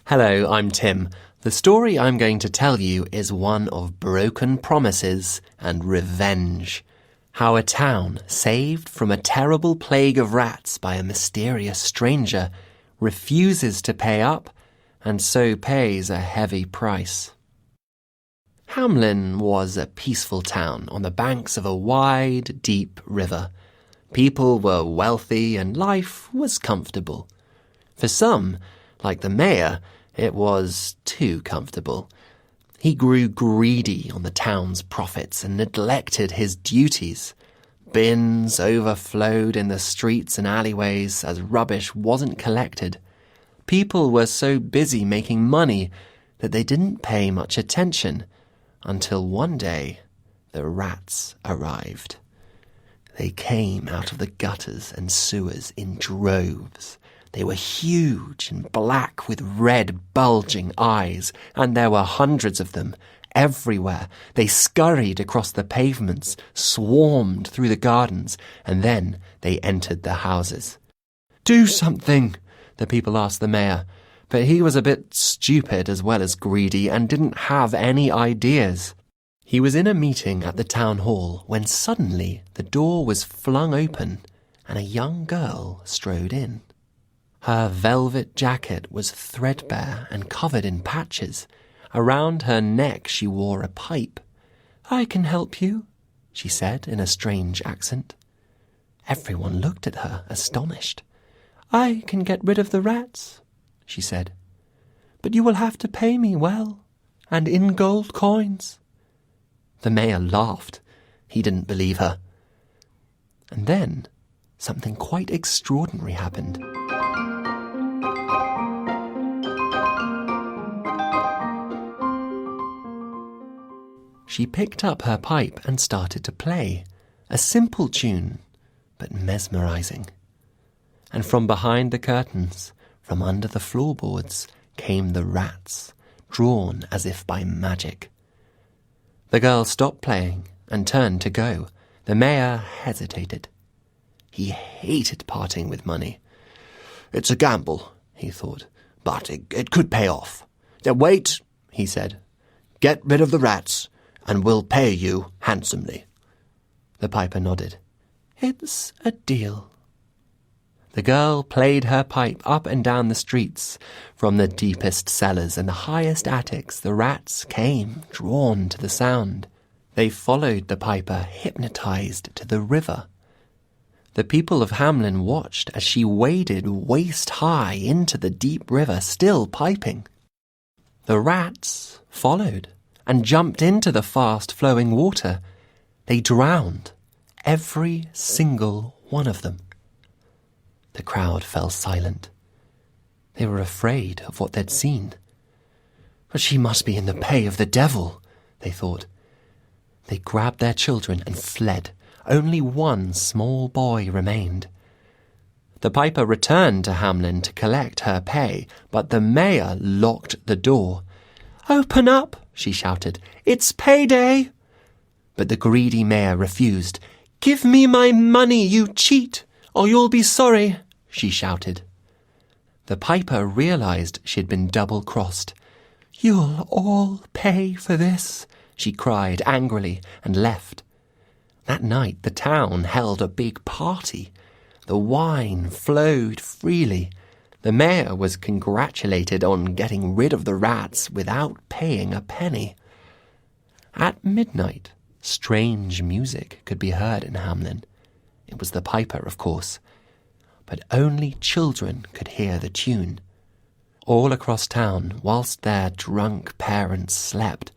Hello, I'm Tim. The story I'm going to tell you is one of broken promises and revenge. How a town, saved from a terrible plague of rats by a mysterious stranger, refuses to pay up and so pays a heavy price. Hamlin was a peaceful town on the banks of a wide, deep river. People were wealthy and life was comfortable. For some, like the mayor, it was too comfortable. He grew greedy on the town's profits and neglected his duties. Bins overflowed in the streets and alleyways as rubbish wasn't collected. People were so busy making money that they didn't pay much attention until one day the rats arrived. They came out of the gutters and sewers in droves. They were huge and black with red bulging eyes, and there were hundreds of them everywhere. They scurried across the pavements, swarmed through the gardens, and then they entered the houses. "Do something," the people asked the mayor, but he was a bit stupid as well as greedy and didn't have any ideas. He was in a meeting at the town hall when suddenly the door was flung open and a young girl strode in. Her velvet jacket was threadbare and covered in patches. Around her neck she wore a pipe. "I can help you," she said in a strange accent. Everyone looked at her, astonished. "I can get rid of the rats," she said. "But you will have to pay me well, and in gold coins." The mayor laughed. He didn't believe her. And then something quite extraordinary happened. She picked up her pipe and started to play, a simple tune, but mesmerizing. And from behind the curtains, from under the floorboards, came the rats, drawn as if by magic. The girl stopped playing and turned to go. The mayor hesitated. He hated parting with money. "It's a gamble," he thought, "but it could pay off." "Wait," he said. "Get rid of the rats, and we'll pay you handsomely." The piper nodded. "It's a deal." The girl played her pipe up and down the streets. From the deepest cellars and the highest attics, the rats came, drawn to the sound. They followed the piper, hypnotized to the river. The people of Hamlin watched as she waded waist-high into the deep river, still piping. The rats followed and jumped into the fast-flowing water. They drowned, every single one of them. The crowd fell silent. They were afraid of what they'd seen. "But she must be in the pay of the devil," they thought. They grabbed their children and fled. Only one small boy remained. The piper returned to Hamlin to collect her pay, but the mayor locked the door. "Open up," she shouted. "It's payday." But the greedy mayor refused. "Give me my money, you cheat, or you'll be sorry," she shouted. The piper realized she'd been double-crossed. "You'll all pay for this," she cried angrily and left. That night the town held a big party. The wine flowed freely. The mayor was congratulated on getting rid of the rats without paying a penny. At midnight, strange music could be heard in Hamlin. It was the piper, of course. But only children could hear the tune. All across town, whilst their drunk parents slept,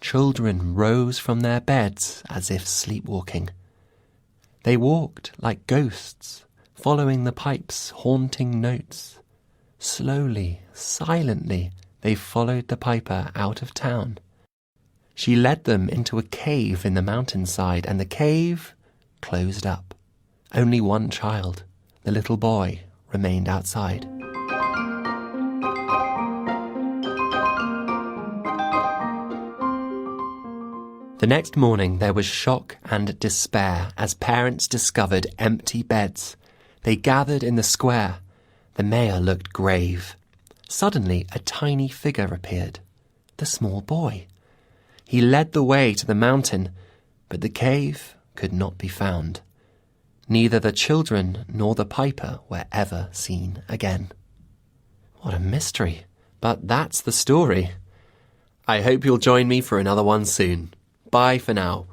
children rose from their beds as if sleepwalking. They walked like ghosts, following the pipe's haunting notes. Slowly, silently, they followed the piper out of town. She led them into a cave in the mountainside, and the cave closed up. Only one child, the little boy, remained outside. The next morning there was shock and despair as parents discovered empty beds. They gathered in the square. The mayor looked grave. Suddenly, a tiny figure appeared, the small boy. He led the way to the mountain, but the cave could not be found. Neither the children nor the piper were ever seen again. What a mystery, but that's the story. I hope you'll join me for another one soon. Bye for now.